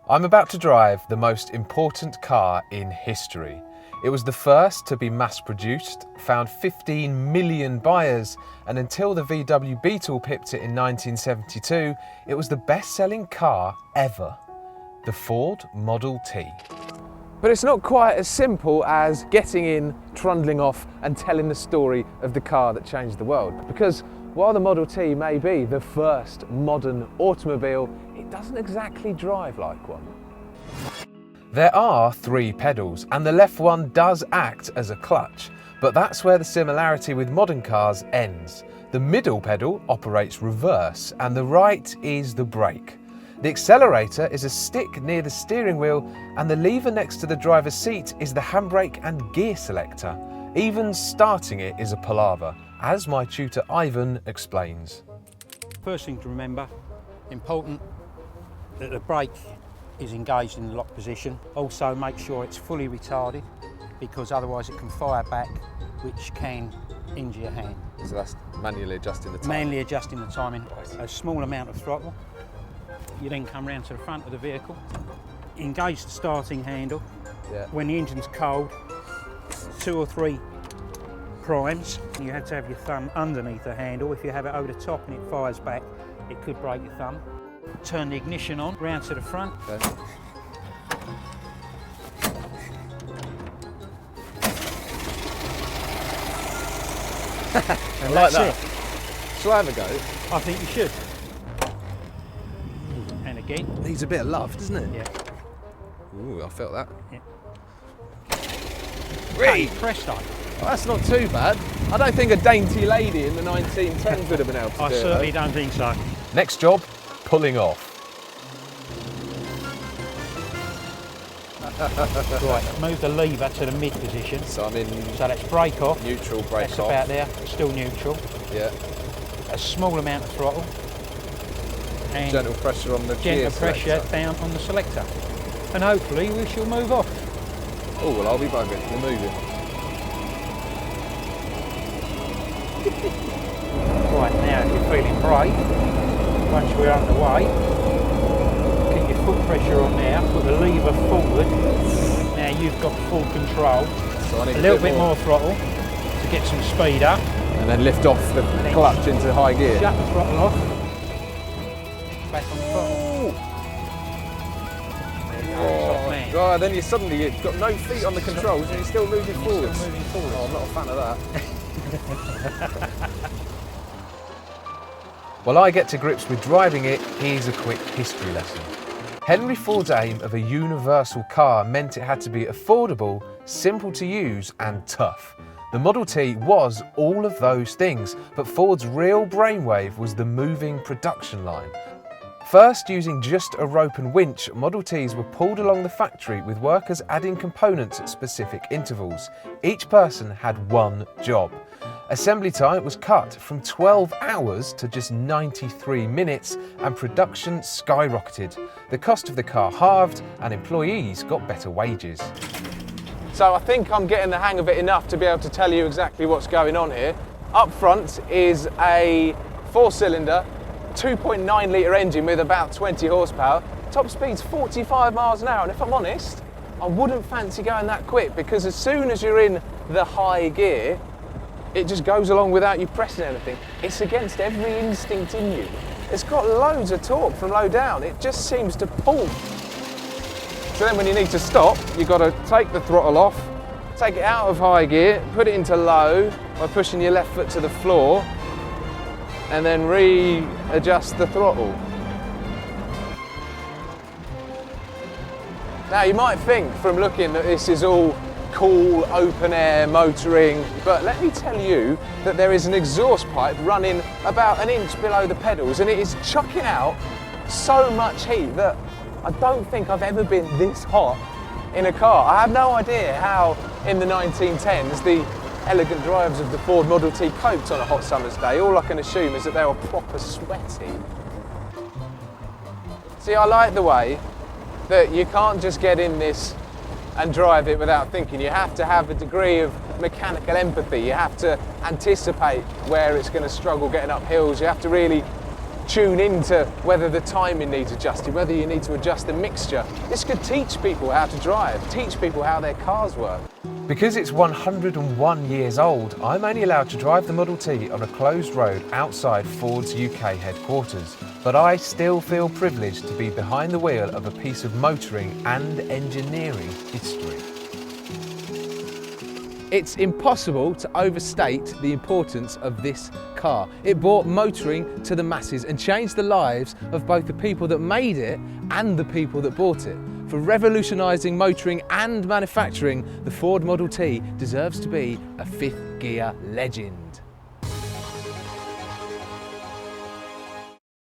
I'm about to drive the most important car in history. It was the first to be mass-produced, found 15 million buyers, and until the VW Beetle pipped it in 1972, it was the best-selling car ever, the Ford Model T. But it's not quite as simple as getting in, trundling off, and telling the story of the car that changed the world. Because while the Model T may be the first modern automobile, it doesn't exactly drive like one. There are 3 pedals, and the left one does act as a clutch, but that's where the similarity with modern cars ends. The middle pedal operates reverse, and the right is the brake. The accelerator is a stick near the steering wheel, and the lever next to the driver's seat is the handbrake and gear selector. Even starting it is a palaver, as my tutor Ivan explains. First thing to remember, important that the brake is engaged in the lock position. Also make sure it's fully retarded, because otherwise it can fire back, which can injure your hand. So that's manually adjusting the timing? Manually adjusting the timing. A small amount of throttle. You then come round to the front of the vehicle, engage the starting handle. Yeah. When the engine's cold, 2 or 3 primes. You have to have your thumb underneath the handle. If you have it over the top and it fires back, it could break your thumb. Turn the ignition on, round to the front. Okay. And like that's that. it. Shall I have a go? I think you should. And again. Needs a bit of love, doesn't it? Yeah. Ooh, I felt that. Yeah. Hey, presto. well, that's not too bad. I don't think a dainty lady in the 1910s would have been able to I do it. certainly don't think so. Next job, pulling off. Right, move the lever to the mid position. So I'm in So that's brake off. neutral, brake That's off. about there, still neutral. Yeah. A small amount of throttle. And Gentle pressure on the gentle gear pressure selector. down on the selector. And hopefully we shall move off. Oh, well, I'll be buggered. We're moving. Right, now if you're feeling brake, once we're underway, keep your foot pressure on there, put the lever forward. Now you've got full control. So I need A little bit more throttle to get some speed up. And then lift off the then clutch into high gear. Shut the throttle off. Back on the throttle. There you go, top man. God, then you've got no feet on the controls and you're still moving forwards. Still moving forward. Oh, I'm not a fan of that. While I get to grips with driving it, here's a quick history lesson. Henry Ford's aim of a universal car meant it had to be affordable, simple to use, and tough. The Model T was all of those things, but Ford's real brainwave was the moving production line. First, using just a rope and winch, Model Ts were pulled along the factory with workers adding components at specific intervals. Each person had one job. Assembly time was cut from 12 hours to just 93 minutes, and production skyrocketed. The cost of the car halved and employees got better wages. So I think I'm getting the hang of it enough to be able to tell you exactly what's going on here. Up front is a 4-cylinder, 2.9 litre engine with about 20 horsepower. Top speed's 45 miles an hour, and if I'm honest, I wouldn't fancy going that quick, because as soon as you're in the high gear, it just goes along without you pressing anything. It's against every instinct in you. It's got loads of torque from low down. It just seems to pull. So then when you need to stop, you've got to take the throttle off, take it out of high gear, put it into low by pushing your left foot to the floor, and then readjust the throttle. Now you might think from looking that this is all cool open air motoring, but let me tell you that there is an exhaust pipe running about an inch below the pedals, and it is chucking out so much heat that I don't think I've ever been this hot in a car. I have no idea how in the 1910s the elegant drivers of the Ford Model T coped on a hot summer's day. All I can assume is that they were proper sweaty. See, I like the way that you can't just get in this and drive it without thinking. You have to have a degree of mechanical empathy. You have to anticipate where it's going to struggle getting up hills. You have to really tune into whether the timing needs adjusted, whether you need to adjust the mixture. This could teach people how to drive, teach people how their cars work. Because it's 101 years old, I'm only allowed to drive the Model T on a closed road outside Ford's UK headquarters. But I still feel privileged to be behind the wheel of a piece of motoring and engineering history. It's impossible to overstate the importance of this car. It brought motoring to the masses and changed the lives of both the people that made it and the people that bought it. For revolutionising motoring and manufacturing, the Ford Model T deserves to be a fifth gear legend.